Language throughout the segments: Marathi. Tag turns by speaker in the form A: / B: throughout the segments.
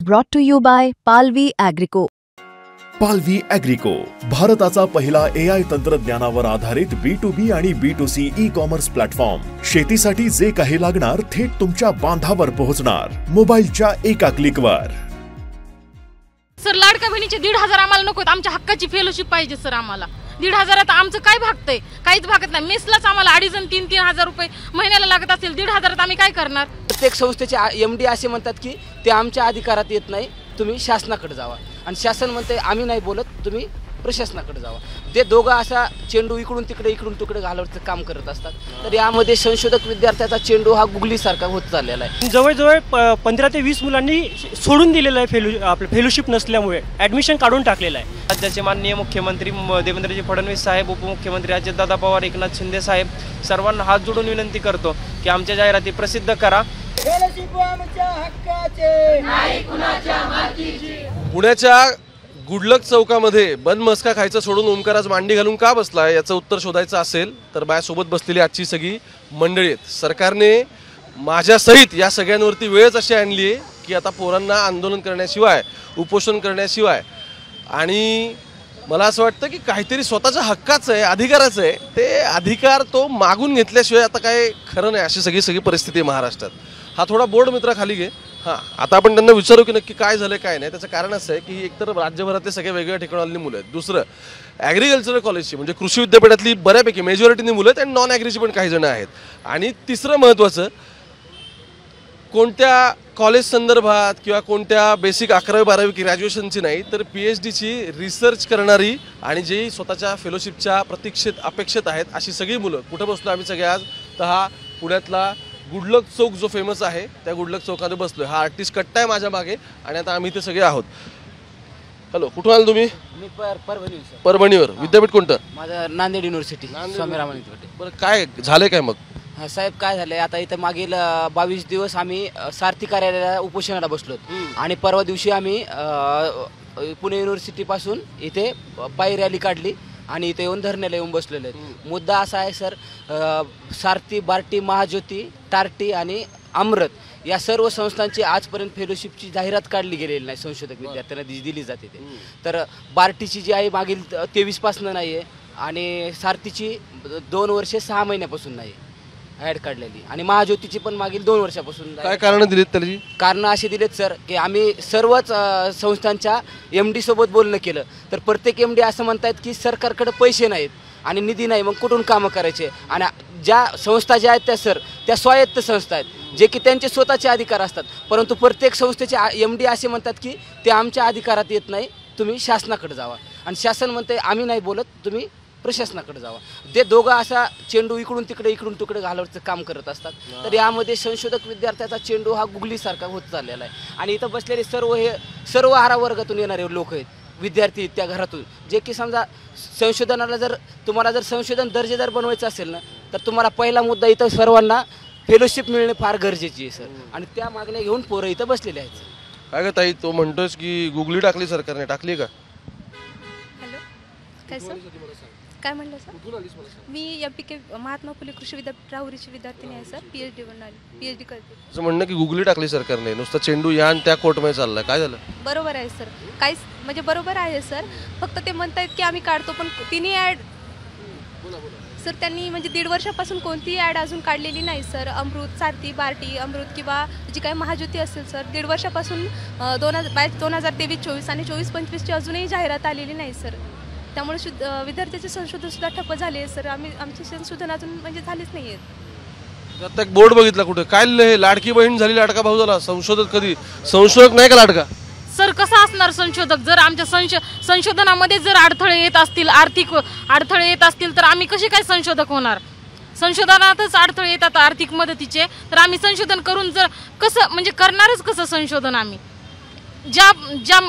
A: Brought to you by Palvi Agrico.
B: पालवी ॲग्रिको, भारताचा पहिला AI तंत्रज्ञानावर आधारित B2B आणि B2C ई-कॉमर्स प्लॅटफॉर्म. शेतीसाठी जे काही लागणार थेट तुमच्या बांधावर पोहोचणार, मोबाईलच्या एका क्लिकवर.
C: सर, लाडक्या बहिणीचे 1,500 आम्हाला नकोत. आमच्या हक्काची फेलोशिप पाहिजे सर. आम्हाला 1,500 आमचं काय भागतंय? काहीच भागत नाही. मेसलाच आम्हाला 2,500 आणि 3,000 रुपये महिन्याला लागत असेल. 1,500 आम्ही काय करणार?
D: प्रत्येक संस्थेचे MD असे म्हणतात की ते आमच्या अधिकारात येत नाही, तुम्ही शासनाकडे जावा. आणि शासन म्हणते आम्ही नाही बोलत, तुम्ही प्रशासनाकडे जावा. ते दोघं असा चेंडू इकडून तिकडे घालवण्याचं काम करत असतात. तर यामध्ये संशोधक विद्यार्थ्याचा चेंडू हा गुगलीसारखा होत चाललेला आहे.
E: जवळजवळ 15 ते 20 मुलांनी सोडून दिलेलं आहे. आपलं फेलोशिप नसल्यामुळे ॲडमिशन काढून टाकलेलं आहे.
F: राज्याचे माननीय मुख्यमंत्री देवेंद्रजी फडणवीस साहेब, उपमुख्यमंत्री अजितदादा पवार, एकनाथ शिंदे साहेब सर्वांना हात जोडून विनंती करतो की आमच्या जाहिराती प्रसिद्ध करा.
G: पुण्याच्या गुडलक चौकामध्ये बंद मस्का खायचं सोडून ओमकार आज मांडी घालून का बसलाय याचं उत्तर शोधायचं असेल तर माझ्यासोबत बसलेली आजची सगळी मंडळी आहेत. सरकारने माझ्यासहित या सगळ्यांवरती वेळच अशी आणली आहे की आता पोरांना आंदोलन करण्याशिवाय, उपोषण करण्याशिवाय आणि मला असं वाटतं की काहीतरी स्वतःच्या हक्काचं आहे, अधिकाराचं आहे, ते अधिकार तो मागून घेतल्याशिवाय आता काय खरं नाही, अशी सगळी परिस्थिती आहे महाराष्ट्रात. हा थोडा बोर्ड मित्रा खाली घे. हां, आता आपण त्यांना विचारू की नक्की काय झालं काय नाही. त्याचं कारण असं आहे की एकतर राज्यभरातले सगळे वेगवेगळ्या ठिकाणातली मुलं आहेत. दुसरं ॲग्रिकल्चरल कॉलेजची म्हणजे कृषी विद्यापीठातली बऱ्यापैकी मेजॉरिटीनी मुलं आहेत आणि नॉन ॲग्रीची पण काही जण आहेत. आणि तिसरं महत्त्वाचं, कोणत्या कॉलेज संदर्भात किंवा कोणत्या बेसिक 11वी-12वी ग्रॅज्युएशनची नाही तर PhDची रिसर्च करणारी आणि जी स्वतःच्या फेलोशिपच्या प्रतीक्षेत अपेक्षित आहेत अशी सगळी मुलं. कुठं बसलो आम्ही सगळे आज? तर हा पुण्यातला गुडलक चौक जो फेमस आहे त्या गुडलक चौकामध्ये बसलोय. हा आर्टिस्ट कट्टा आहे माझ्या मागे आणि आता आम्ही इथे सगळे आहोत. हॅलो, कुठून आलो तुम्ही?
D: मी परभणी.
G: परभणीवर. विद्यापीठ कोणतं?
D: माझं नांदेड युनिव्हर्सिटी, स्वामी रामानंद विद्यापीठ.
G: बरं, काय झालंय काय मग?
D: हा साहेब, काय झालंय आता इथं मागील 22 दिवस आम्ही सारथी कार्यालयाला उपोषणाला बसलो आणि परवा दिवशी आम्ही पुणे युनिव्हर्सिटीपासून इथे पायी रॅली काढली आणि इथे येऊन धरण्याला येऊन बसलेले आहेत. मुद्दा असा आहे सर, सारथी, बार्टी, महाज्योती, टार्टी आणि अमृत या सर्व संस्थांची आजपर्यंत फेलोशिपची जाहिरात काढली गेलेली नाही. संशोधक विद्यार्थ्यांना दिली जाते ते. तर बार्टीची जी आहे मागील 23पासून नाही आहे आणि सारथीची 2 वर्षे 6 महिन्यापासून नाही ॲड काढलेली आणि महाज्योतीची पण मागील 2 वर्षापासून.
G: काय कारण दिलीत त्याची?
D: कारण असे दिलेत सर की आम्ही सर्वच संस्थांच्या MD सोबत बोलणं केलं तर प्रत्येक MD असं म्हणतायत की सरकारकडे पैसे नाहीत आणि निधी नाही, मग कुठून कामं करायचे. आणि ज्या संस्था ज्या आहेत त्या सर त्या स्वायत्त संस्था आहेत जे की त्यांचे स्वतःचे अधिकार असतात, परंतु प्रत्येक संस्थेचे MD असे म्हणतात की ते आमच्या अधिकारात येत नाही, तुम्ही शासनाकडे जावा. आणि शासन म्हणते आम्ही नाही बोलत, तुम्ही प्रशासनाकडे जावा. ते दोघं असा चेंडू इकडून तिकडे घालवण्याचं काम करत असतात. तर यामध्ये संशोधक विद्यार्थ्याचा चेंडू हा गुगलीसारखा होत चाललेला आहे. आणि इथं बसलेले सर्व आरा वर्गातून येणारे लोक आहेत, विद्यार्थी त्या घरातून, जे की समजा संशोधनाला तुम्हाला जर संशोधन दर्जेदार बनवायचं असेल ना तर तुम्हाला पहिला मुद्दा इथं सर्वांना फेलोशिप मिळणे फार गरजेची आहे सर. आणि त्या मागण्या घेऊन पोरं इथं बसलेले आहेत.
G: काय ग ताई, तो म्हणतोस की गुगली टाकली सरकारने, टाकली का?
H: हॅलो, काय सर? काय म्हणलं सर? मी MPK महात्मा फुले कृषी विद्यापीठ राहुरीची विद्यार्थिनी आहे सर. PhD करते.
G: असं म्हणणं की गुगली टाकली सरकारने, नुसता चेंडू या आणि त्या कोर्टमध्ये चाललाय, काय झालं?
H: बरोबर आहे सर, काहीच म्हणजे बरोबर आहे सर. फक्त ते म्हणतायत की आम्ही काढतो, पण तिन्ही ॲड सर त्यांनी म्हणजे 1.5 वर्षापासून कोणतीही ॲड अजून काढलेली नाही सर. अमृत, सारथी, बार्टी, अमृत किंवा जी काही महाज्योती असेल सर, 1.5 वर्षापासून 2023-24 आणि 24-25ची अजूनही जाहिरात आलेली नाही सर. त्यामुळे विद्यार्थ्याचे संशोधन सुद्धा ठप्प झाले आहे सर. आमचे संशोधन अजून म्हणजे झालेच नाही आहेत.
G: आता एक बोर्ड बघितला कुठे काय लिहिलंय, लाडकी बहीण झाली लाडका भाऊ झाला. संशोधक कधी? संशोधक नाही का लाडका?
C: सर, कसा असणार संशोधक? जर आमच्या संशोधनामध्ये जर अडथळे येत असतील, आर्थिक अडथळे येत असतील तर आम्ही कसे काय संशोधक होणार? संशोधनातच अडथळे येतात आर्थिक मदतीचे, तर आम्ही संशोधन करून जर कसं म्हणजे करणारच कसं संशोधन? आम्ही ज्या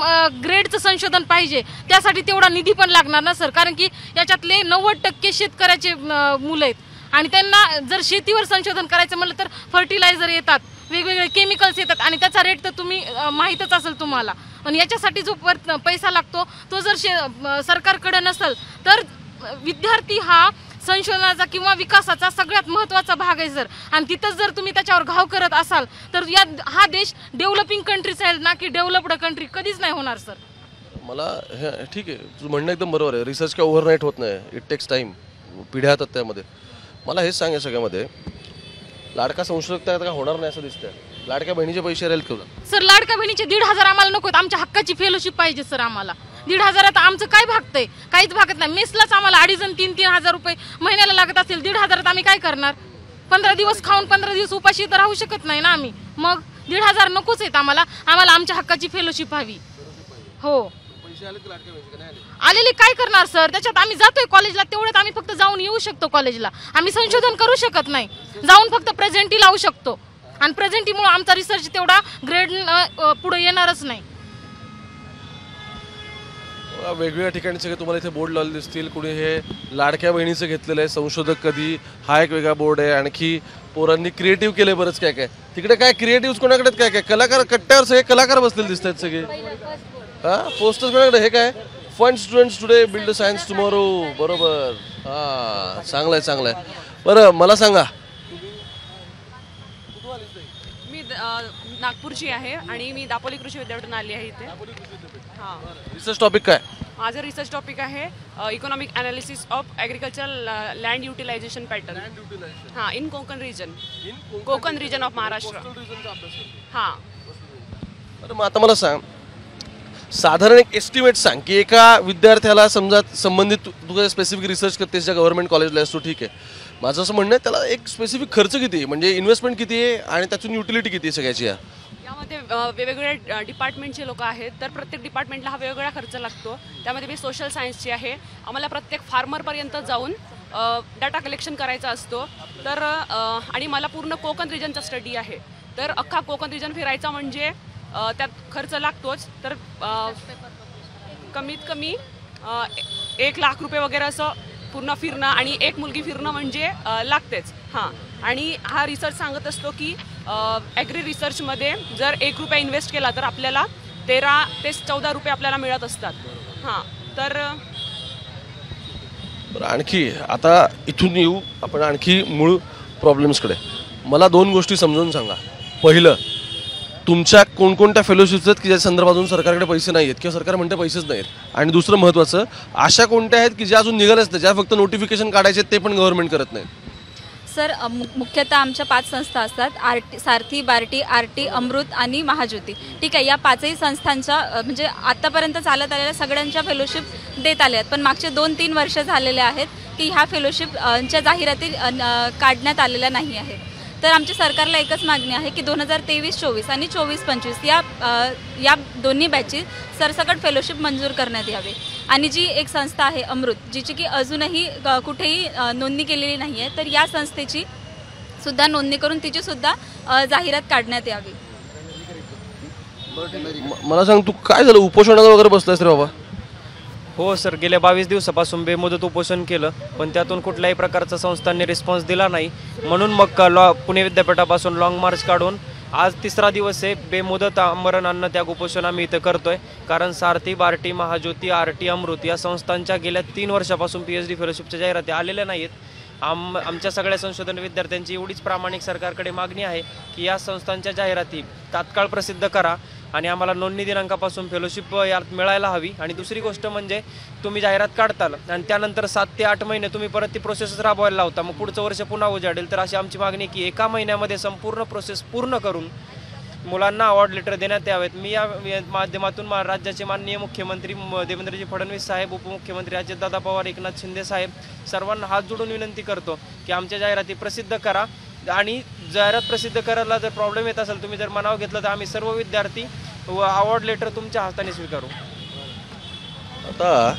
C: ग्रेडचं संशोधन पाहिजे त्यासाठी तेवढा निधी पण लागणार ना सर. कारण की याच्यातले 90% शेतकऱ्याचे मुलं आहेत आणि त्यांना जर शेतीवर संशोधन करायचं म्हटलं तर फर्टिलायझर येतात, वेगवेगळे केमिकल्स येतात आणि त्याचा रेट तर तुम्ही माहीतच असेल तुम्हाला. आणि याच्यासाठी जो पैसा लागतो तो जर सरकारकडे नसेल तर विद्यार्थी हा संशोधनाचा किंवा विकासाचा सगळ्यात महत्त्वाचा भाग आहे सर. आणि तिथंच जर तुम्ही त्याच्यावर घाव करत असाल तर हा देश डेव्हलपिंग कंट्रीज आहे ना की डेव्हलप्ड कंट्री कधीच नाही होणार सर.
G: मला ठीक आहे, तुझं म्हणणं एकदम बरोबर आहे. रिसर्च काय ओव्हरनाईट होत नाही, इट टेक्स टाईम, पिढ्या येतात त्यामध्ये. मला हेच सांग, या सगळ्यामध्ये लाडका संशोधक काय होणार नाही असं दिसतंय. लाडक्या बहिणीचे पैसे राहील का
C: सर? लाडक्या बहिणीचे 1,500 आम्हाला नकोत, आमच्या हक्काची फेलोशिप पाहिजे सर. आम्हाला 1,500 आमचं काय भागतंय? काहीच भागत नाही. मेसलाच आम्हाला 2,500 आणि 3,000 रुपये महिन्याला लागत असेल. 1,500 आम्ही काय करणार? 15 दिवस खाऊन 15 दिवस उपाशी तर राहू शकत नाही ना आम्ही. मग 1,500 नकोच आहेत आम्हाला. आम्हाला आमच्या हक्काची फेलोशिप हवी. हो, आलेले काय करणार सर? त्याच्यात आम्ही जातोय कॉलेजला, तेवढ्यात आम्ही फक्त जाऊन येऊ शकतो कॉलेजला. आम्ही संशोधन करू शकत नाही. जाऊन फक्त प्रेझेंटी लावू शकतो आणि प्रेझेंटीमुळे आमचा रिसर्च तेवढा ग्रेड पुढे येणारच नाही.
G: वेगवेगळ्या ठिकाणी सगळे तुम्हाला इथे बोर्ड लावले दिसतील. कुणी हे लाडक्या बहिणीचं घेतलेलं आहे, संशोधक कधी, हा एक वेगळा बोर्ड आहे. आणखी पोरांनी क्रिएटिव्ह केले बरंच काय काय. तिकडे काय क्रिएटिव्ह कोणाकडे काय काय कलाकार, कट्ट्यावर सगळे कलाकार बसलेले दिसत आहेत सगळे. हा, पोस्टर्स कोणाकडे? हे काय? Fund students today build science tomorrow. बरोबर, हा, चांगलं आहे चांगलं आहे. बरं मला सांगा,
I: मी नागपूरची आहे आणि मी दापोली कृषी विद्यापीठातून आली आहे इथे. हां,
G: रिसर्च टॉपिक काय?
I: माझं रिसर्च टॉपिक आहे economic analysis of agricultural land utilisation pattern. हां, in Konkan region, Konkan region of Maharashtra. हां.
G: बरं मग आता मला सांग, साधारण एक एस्टिमेट सांग की एका विद्यार्थ्याला समजा संबंधित तू काही स्पेसिफिक रिसर्च करतेस ज्या गव्हर्नमेंट कॉलेजला असतो, ठीक आहे, माझं असं म्हणणं आहे त्याला एक स्पेसिफिक खर्च किती आहे, म्हणजे इन्व्हेस्टमेंट किती आहे आणि त्यातून युटिलिटी किती आहे सगळ्याची?
I: यामध्ये वेगवेगळ्या डिपार्टमेंटचे लोक आहेत, तर प्रत्येक डिपार्टमेंटला हा वेगवेगळा खर्च लागतो. त्यामध्ये मी सोशल सायन्सची आहे. आम्हाला प्रत्येक फार्मरपर्यंत जाऊन डाटा कलेक्शन करायचा असतो. तर आणि मला पूर्ण कोकण रिजनचा स्टडी आहे. तर अख्खा कोकण रिजन फिरायचा म्हणजे त्यात खर्च लागतोच. तर कमीत कमी 1 लाख रुपये वगैरे असं पूर्ण फिरणं आणि एक मुलगी फिरणं म्हणजे लागतेच. हां, आणि हा रिसर्च सांगत असतो की ॲग्री रिसर्चमध्ये जर 1 रुपया इन्व्हेस्ट केला तर आपल्याला 13 ते 14 रुपये आपल्याला मिळत असतात. हां, तर
G: आणखी आता इथून येऊ आपण आणखी मूळ प्रॉब्लेम्सकडे. मला 2 गोष्टी समजून सांगा. पहिलं, तुमच्या कोणकोणत्या फेलोशिप्स आहेत की ज्या संदर्भातून सरकारकडे पैसे नाही आहेत किंवा सरकार म्हणते पैसेच नाहीत, आणि दुसरं महत्त्वाचं, अशा कोणत्या आहेत की ज्या अजून निघाल्याच नाही, ज्या फक्त नोटिफिकेशन काढायचे ते पण गव्हर्नमेंट करत नाहीत?
J: सर, मुख्यतः आमच्या 5 संस्था असतात, सारथी, बार्टी, आरटी, अमृत आणि महाज्योती. ठीक आहे, या 5ही संस्थांच्या म्हणजे आत्तापर्यंत चालत आलेल्या सगळ्यांच्या फेलोशिप देत आल्या आहेत. पण मागचे 2-3 वर्ष झालेले आहेत की ह्या फेलोशिपच्या जाहिराती काढण्यात आलेल्या नाही आहेत. तर आमच्या सरकारला एकच मागणी आहे की 2023-24 आणि 24-25 या दोन्ही बॅचची सरसकट फेलोशिप मंजूर करण्यात यावे. आणि जी एक संस्था आहे अमृत, जिची की अजूनही कुठेही नोंदणी केलेली नाही आहे, तर या संस्थेची सुद्धा नोंदणी करून तिची सुद्धा जाहिरात काढण्यात यावी.
G: मला सांग, तू काय झालं, उपोषणाला वगैरे बसलायस रे बाबा?
F: हो सर, गेल्या 22 दिवसापासून बेमुदत उपोषण केलं, पण त्यातून कुठल्याही प्रकारचा संस्थांनी रिस्पॉन्स दिला नाही. म्हणून मग पुणे विद्यापीठापासून लॉंग मार्च काढून आज 3रा दिवस आहे. बेमुदत आमरण अन्न त्याग उपोषण आम्ही इथं करतोय. कारण सारथी, बार्टी, महाज्योती, आरटी, अमृत या संस्थांच्या गेल्या 3 वर्षापासून PhD फेलोशिपच्या जाहिराती आलेल्या नाहीत. आमच्या सगळ्या संशोधन विद्यार्थ्यांची एवढीच प्रामाणिक सरकारकडे मागणी आहे की या संस्थांच्या जाहिराती तात्काळ प्रसिद्ध करा आणि आम्हाला नोंदणी दिनांकापासून फेलोशिप यात मिळायला हवी. आणि दुसरी गोष्ट म्हणजे, तुम्ही जाहिरात काढताल आणि त्यानंतर 7 ते 8 महिने तुम्ही परत ती प्रोसेस राबवायला लावता, मग पुढचं वर्ष पुन्हा उजाडेल. तर अशी आमची मागणी की 1 महिन्यामध्ये संपूर्ण प्रोसेस पूर्ण करून मुलांना अवॉर्ड लेटर देण्यात यावेत. मी या माध्यमातून राज्याचे माननीय मुख्यमंत्री देवेंद्रजी फडणवीस साहेब, उपमुख्यमंत्री अजितदादा पवार, एकनाथ शिंदे साहेब सर्वांना हात जोडून विनंती करतो की आमच्या जाहिराती प्रसिद्ध करा. आणि जाहिरात प्रसिद्ध करायला जर प्रॉब्लेम येत असेल, तुम्ही जर मनाव घेतलं, तर आम्ही सर्व विद्यार्थी अवॉर्ड लेटर तुमच्या हाताने स्वीकारू.
G: आता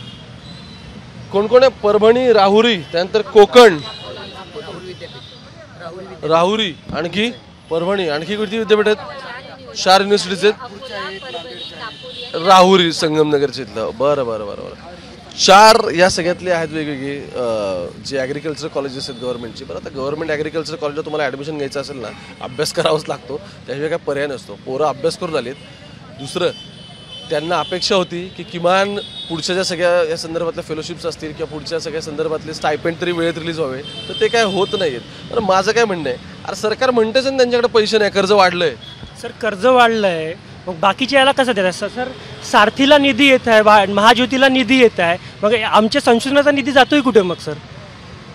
G: कोण आहे? परभणी, राहुरी, त्यानंतर कोकण, राहुरी, आणखी परभणी, आणखी किती विद्यापीठ आहेत? 4 युनिव्हर्सिटीज आहेत. राहुरी संगमनगरचे इथलं. बरं बरं बरं बरं 4 या सगळ्यातले आहेत वेगवेगळे जे ॲग्रिकल्चर कॉलेजेस आहेत गव्हर्नमेंटची. बरं, आता गव्हर्नमेंट ॲग्रिकल्चर कॉलेजला तुम्हाला ॲडमिशन घ्यायचं असेल ना, अभ्यास करावाच लागतो, त्याशिवाय काय पर्याय नसतो. पोरं अभ्यास करून आलेत. दुसरं, त्यांना अपेक्षा होती की किमान पुढच्या ज्या सगळ्या या संदर्भातल्या फेलोशिप्स असतील किंवा पुढच्या सगळ्या संदर्भातले स्टायपेंड तरी वेळेत रिलीज व्हावे, तर ते काय होत नाही आहेत. तर माझं काय म्हणणं आहे, अरे सरकार म्हणतेच ना त्यांच्याकडे पैसे नाही, कर्ज वाढलं आहे.
E: सर कर्ज वाढलं आहे, मग बाकीच्या याला कसं देतात सर? सारथीला निधी येत आहे, महाज्योतीला निधी येत आहे, मग आमच्या संशोधनाचा निधी जातोय कुठे मग सर?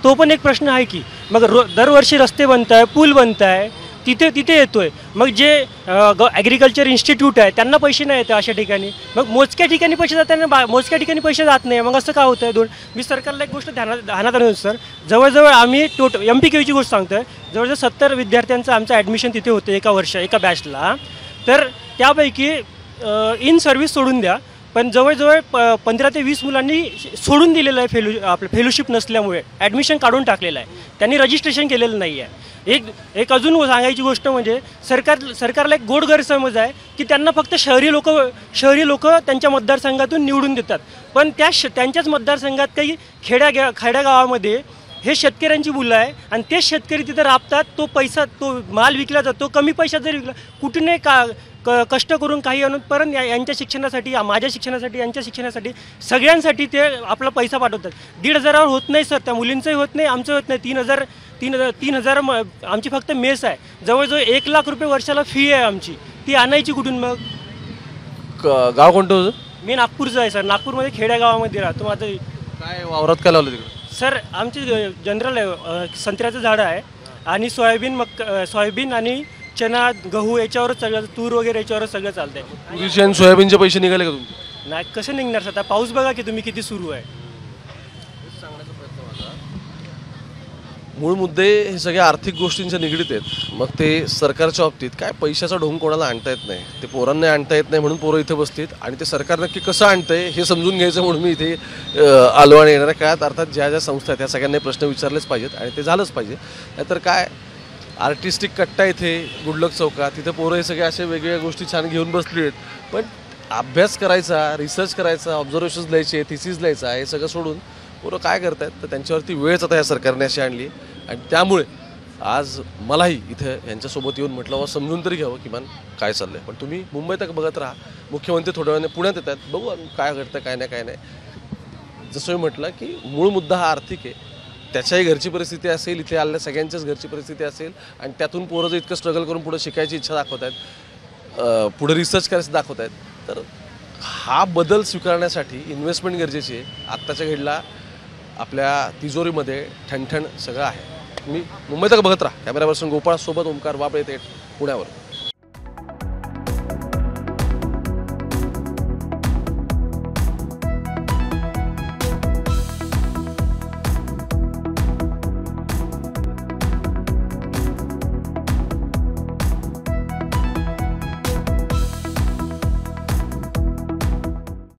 E: तो पण एक प्रश्न आहे की. मग दरवर्षी रस्ते बनत आहे, पूल बनत आहे, तिथे येतोय. मग जे ॲग्रिकल्चर इन्स्टिट्यूट आहे त्यांना पैसे नाही येते अशा ठिकाणी. मग मोजक्या ठिकाणी पैसे जाताना मोजक्या ठिकाणी पैसे जात नाही. मग असं का होतं आहे? मी सरकारला एक गोष्ट ध्यानात आणतो सर. जवळजवळ आम्ही MPKची गोष्ट सांगतो आहे, जवळजवळ 70 विद्यार्थ्यांचं आमचं ॲडमिशन तिथे होतं एका बॅचला. तर त्यापैकी इन सर्व्हिस सोडून द्या, पण जवळजवळ 15 ते 20 मुलांनी सोडून दिलेलं आहे आपलं फेलोशिप नसल्यामुळे, ॲडमिशन काढून टाकलेलं आहे, त्यांनी रजिस्ट्रेशन केलेलं नाही आहे. एक अजून सांगायची गोष्ट म्हणजे सरकारला एक गोड गैरसमज आहे की त्यांना फक्त शहरी लोक त्यांच्या मतदारसंघातून निवडून देतात, पण त्यांच्याच मतदारसंघात काही खेड्यागावामध्ये हे शेतकऱ्यांची मुलं आहे आणि तेच शेतकरी तिथे राबतात. तो माल विकला जातो, कमी पैशात जरी विकला, कुठे कष्ट करून काही आणून परत यांच्या शिक्षणासाठी, माझ्या शिक्षणासाठी, यांच्या शिक्षणासाठी, सगळ्यांसाठी ते आपला पैसा पाठवतात. 1,500 होत नाही सर, त्या मुलींचंही होत नाही, आमचं होत नाही. 3,000 आमची फक्त मेस आहे. जवळजवळ 1 लाख रुपये वर्षाला फी आहे आमची, ती आणायची कुठून मग?
G: गाव कोणतं होतं?
E: मी नागपूरचं आहे सर, नागपूरमध्ये खेड्यागावामध्ये राहतो. माझं
G: काय वावरात काय लावलं तिकडे?
E: सर आमची जनरल संत्र्याचं झाडं आहे आणि सोयाबीन आणि चना, गहू याच्यावरच सगळं, तूर वगैरे याच्यावरच सगळं चालतंय.
G: तुरीचे आणि सोयाबीनचे पैसे निघाले का तुमचे?
E: नाही, कसं निघणार सर? आता पाऊस बघा की तुम्ही किती सुरू आहे.
G: मूळ मुद्दे हे सगळ्या आर्थिक गोष्टींच्या निगडीत आहेत. मग ते सरकारच्या बाबतीत काय पैशाचा ढोंग कोणाला आणता येत नाही, ते पोरांना आणता येत नाही म्हणून पोरं इथे बसतील आणि ते सरकार नक्की कसं आणतंय हे समजून घ्यायचं म्हणून मी इथे आलो. आणि येणाऱ्या काळात अर्थात ज्या संस्था आहेत त्या सगळ्यांनी प्रश्न विचारलेच पाहिजेत आणि ते झालंच पाहिजे. नाहीतर काय आर्टिस्टिक कट्टा इथे गुडलक चौकात, तिथे पोरं हे सगळे असे वेगवेगळ्या गोष्टी छान घेऊन बसले आहेत, पण अभ्यास करायचा, रिसर्च करायचा, ऑब्झर्वेशन्स लिहायचे, थिसीस लिहायचा, हे सगळं सोडून पोरं काय करतायत? तर त्यांच्यावरती वेळच आता या सरकारने अशी आणली आणि त्यामुळे आज मलाही इथं यांच्यासोबत येऊन म्हटलं समजून तरी घ्यावं किमान काय चाललं आहे. पण तुम्ही मुंबई तक बघत राहा, मुख्यमंत्री थोड्या वेळाने पुण्यात येतात, बघू काय घडतं काय नाही. जसं मी म्हटलं की मूळ मुद्दा हा आर्थिक आहे. त्याच्याही घरची परिस्थिती असेल, इथे आलेल्या सगळ्यांच्याच घरची परिस्थिती असेल आणि त्यातून पोरं जर इतकं स्ट्रगल करून पुढे शिकायची इच्छा दाखवत आहेत, पुढे रिसर्च करायचं दाखवत आहेत, तर हा बदल स्वीकारण्यासाठी इन्व्हेस्टमेंट गरजेची आहे. आत्ताच्या घडीला आपल्या तिजोरीमध्ये ठणठण सगळं आहे. मी मुंबई तक बघत राहा. कॅमेरा पर्सन गोपाळ सोबत ओमकार वाबळे, पुण्यावर.